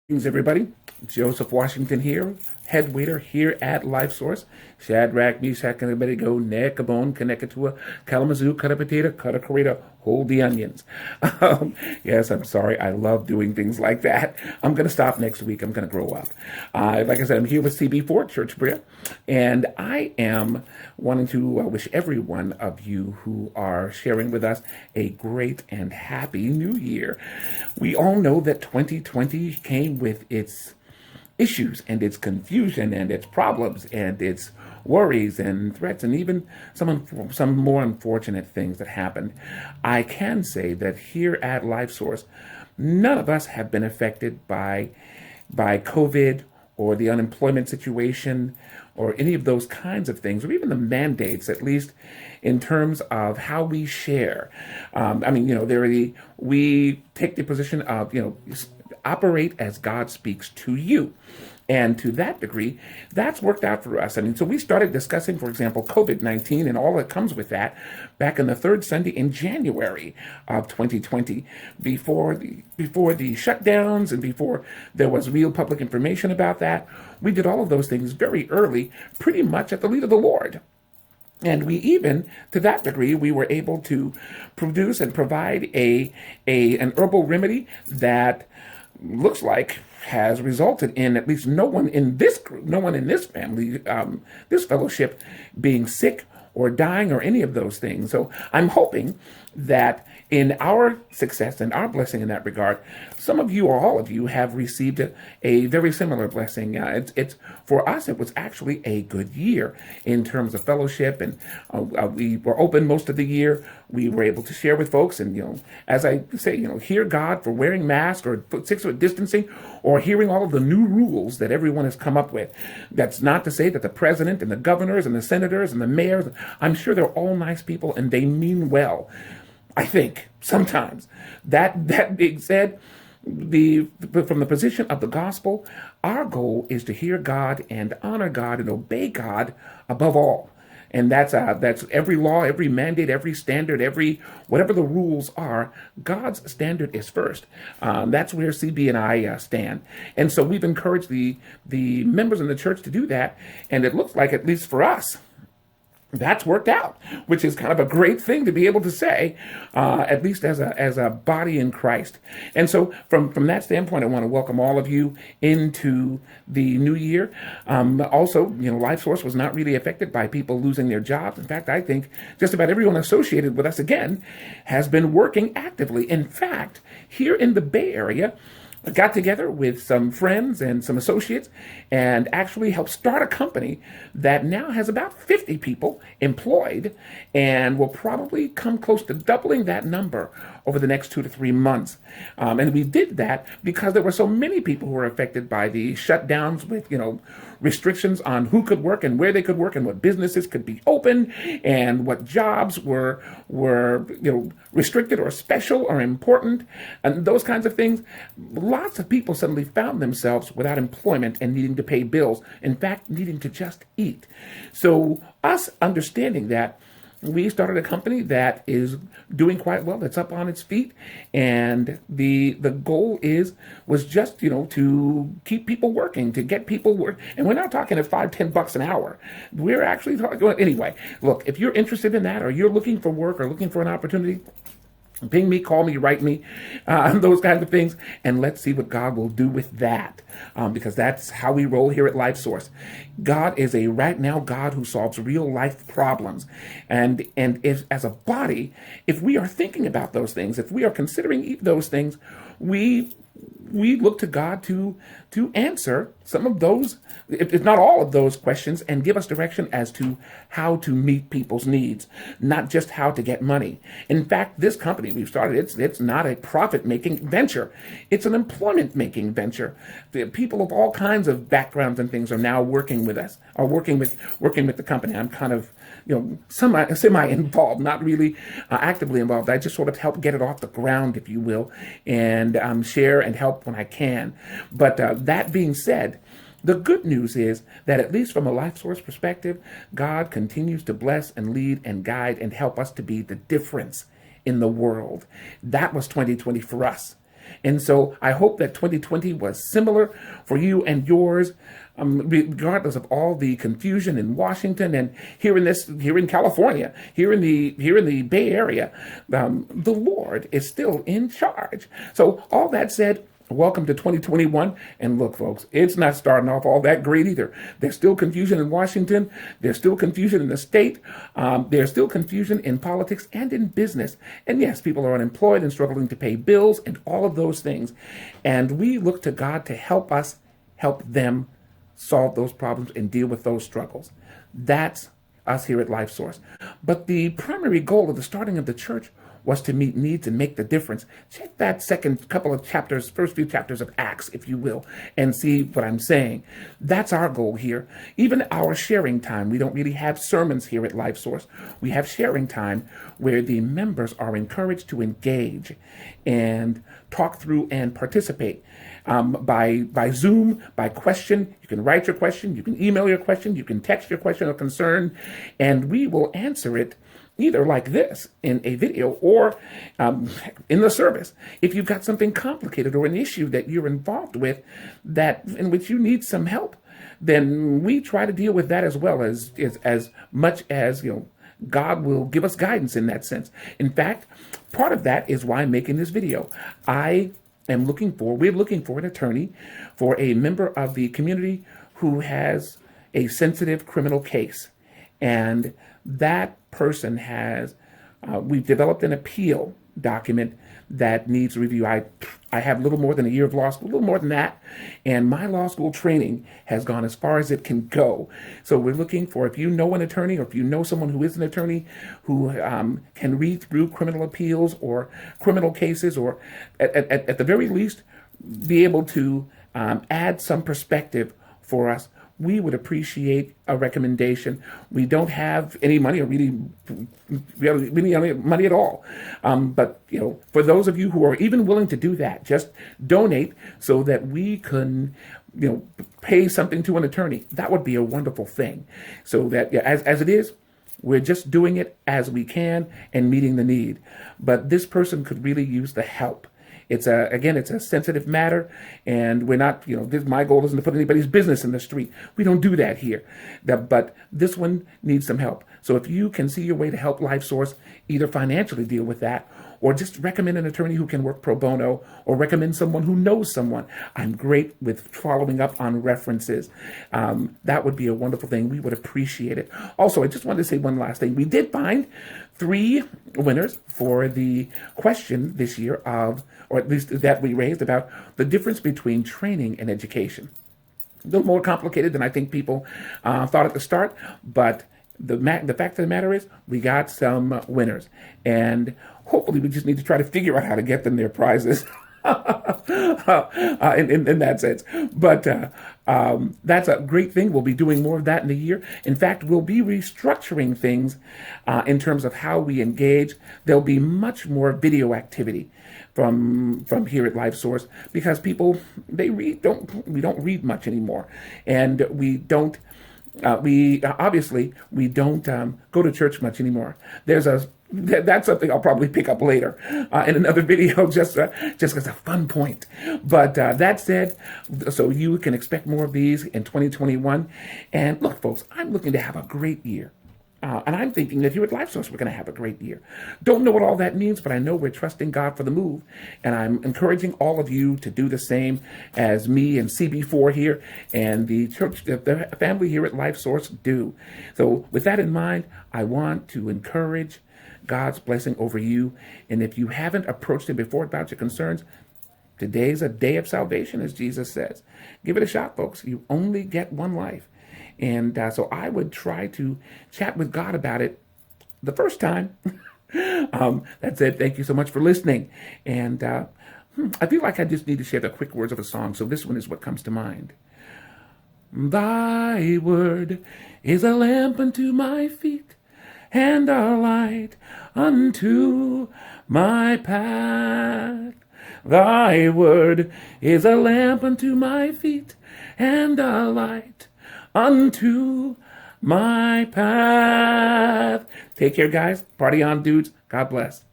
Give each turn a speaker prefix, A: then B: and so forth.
A: Greetings, everybody. Joseph Washington here, head waiter here at LifeSource. Shadrach, Meshach, and Abednego, neck a bone, connected to a Kalamazoo, cut a potato, cut a Corita, hold the onions. Yes, I'm sorry. I love doing things like that. I'm going to stop next week. I'm going to grow up. Like I said, I'm here with CB4, Church Bria, and I am wanting to wish every one of you who are sharing with us a great and happy new year. We all know that 2020 came with its issues and its confusion and its problems and its worries and threats and even some more unfortunate things that happened. I can say that here at LifeSource, none of us have been affected by COVID or the unemployment situation or any of those kinds of things, or even the mandates, at least in terms of how we share. We take the position of, operate as God speaks to you. And to that degree, that's worked out for us. So we started discussing, for example, COVID-19 and all that comes with that back in the third Sunday in January of 2020, before the shutdowns and before there was real public information about that. We did all of those things very early, pretty much at the lead of the Lord. And we even, to that degree, we were able to produce and provide an herbal remedy that looks like has resulted in at least no one in this group, no one in this family, this fellowship being sick or dying or any of those things. So I'm hoping that in our success and our blessing in that regard, some of you or all of you have received a very similar blessing. It's for us, it was actually a good year in terms of fellowship, and we were open most of the year. We were able to share with folks, and as I say, hear God for wearing masks or 6 foot distancing, or hearing all of the new rules that everyone has come up with. That's not to say that the president and the governors and the senators and the mayors, I'm sure they're all nice people and they mean well. I think sometimes. That being said, from the position of the gospel, our goal is to hear God and honor God and obey God above all. And that's every law, every mandate, every standard, whatever the rules are. God's standard is first. That's where CB and I stand. And so we've encouraged the members in the church to do that. And it looks like, at least for us, that's worked out, which is kind of a great thing to be able to say, at least as a body in Christ. And so from that standpoint, I want to welcome all of you into the new year. Also, LifeSource was not really affected by people losing their jobs. In fact, I think just about everyone associated with us, again, has been working actively. In fact, here in the Bay Area, I got together with some friends and some associates and actually helped start a company that now has about 50 people employed and will probably come close to doubling that number over the next 2 to 3 months. And we did that because there were so many people who were affected by the shutdowns with, restrictions on who could work and where they could work and what businesses could be open and what jobs were restricted or special or important and those kinds of things. Lots of people suddenly found themselves without employment and needing to pay bills. In fact, needing to just eat. So us understanding that, we started a company that is doing quite well, that's up on its feet, and the goal was just to keep people working, to get people work. And we're not talking at $5-10 an hour. We're actually talking anyway. Look, if you're interested in that, or you're looking for work or looking for an opportunity, ping me, call me, write me, those kinds of things, and let's see what God will do with that, because that's how we roll here at LifeSource. God is a right now God who solves real life problems, and if, as a body, if we are thinking about those things, if we are considering those things, we look to God to answer some of those, if not all of those questions, and give us direction as to how to meet people's needs, not just how to get money. In fact, this company we've started, it's not a profit-making venture. It's an employment-making venture. The people of all kinds of backgrounds and things are now working with us, are working with the company. I'm kind of semi-involved, not really actively involved. I just sort of help get it off the ground, if you will, and share and help when I can. But that being said, the good news is that, at least from a LifeSource perspective, God continues to bless and lead and guide and help us to be the difference in the world. That was 2020 for us. And so I hope that 2020 was similar for you and yours, regardless of all the confusion in Washington and here in California, here in the Bay Area. The Lord is still in charge. So all that said, welcome to 2021. And look, folks, it's not starting off all that great either. There's still confusion in Washington. There's still confusion in the state. There's still confusion in politics and in business. And yes, people are unemployed and struggling to pay bills and all of those things. And we look to God to help us help them solve those problems and deal with those struggles. That's us here at LifeSource. But the primary goal of the starting of the church was to meet needs and make the difference. Check that first few chapters of Acts, if you will, and see what I'm saying. That's our goal here. Even our sharing time, we don't really have sermons here at LifeSource. We have sharing time where the members are encouraged to engage and talk through and participate. By Zoom, by question. You can write your question, you can email your question, you can text your question or concern, and we will answer it either like this in a video or in the service. If you've got something complicated or an issue that you're involved with in which you need some help, then we try to deal with that as well as much as God will give us guidance in that sense. In fact, part of that is why I'm making this video. We're looking for an attorney for a member of the community who has a sensitive criminal case. And that person we've developed an appeal document that needs review. I have a little more than a year of law school, a little more than that, and my law school training has gone as far as it can go. So we're looking for, if you know an attorney or if you know someone who is an attorney who can read through criminal appeals or criminal cases, or at the very least be able to add some perspective for us, we would appreciate a recommendation. We don't have any money, or really any money at all. But for those of you who are even willing to do that, just donate so that we can, pay something to an attorney. That would be a wonderful thing. So that as it is, we're just doing it as we can and meeting the need. But this person could really use the help. It's a sensitive matter, and we're not, my goal isn't to put anybody's business in the street. We don't do that here. But this one needs some help. So if you can see your way to help LifeSource either financially deal with that, or just recommend an attorney who can work pro bono, or recommend someone who knows someone. I'm great with following up on references. That would be a wonderful thing. We would appreciate it. Also, I just wanted to say one last thing. We did find 3 winners for the question this year or at least that we raised, about the difference between training and education. A little more complicated than I think people thought at the start, but the fact of the matter is we got some winners, and hopefully we just need to try to figure out how to get them their prizes in that sense. But that's a great thing. We'll be doing more of that in the year. In fact, we'll be restructuring things in terms of how we engage. There'll be much more video activity from here at LifeSource, because people, we don't read much anymore, and we don't go to church much anymore. That's something I'll probably pick up later in another video, just as a fun point. But that said, so you can expect more of these in 2021. And look, folks, I'm looking to have a great year. And I'm thinking that here at LifeSource, we're going to have a great year. Don't know what all that means, but I know we're trusting God for the move. And I'm encouraging all of you to do the same as me and CB4 here and the church, the family here at LifeSource do. So with that in mind, I want to encourage God's blessing over you. And if you haven't approached Him before about your concerns, today's a day of salvation, as Jesus says. Give it a shot, folks. You only get one life. And so I would try to chat with God about it the first time. That's it. Thank you so much for listening. And I feel like I just need to share the quick words of a song. So this one is what comes to mind. Thy word is a lamp unto my feet, and a light unto my path. Thy word is a lamp unto my feet, and a light unto my path. Take care, guys. Party on, dudes. God bless.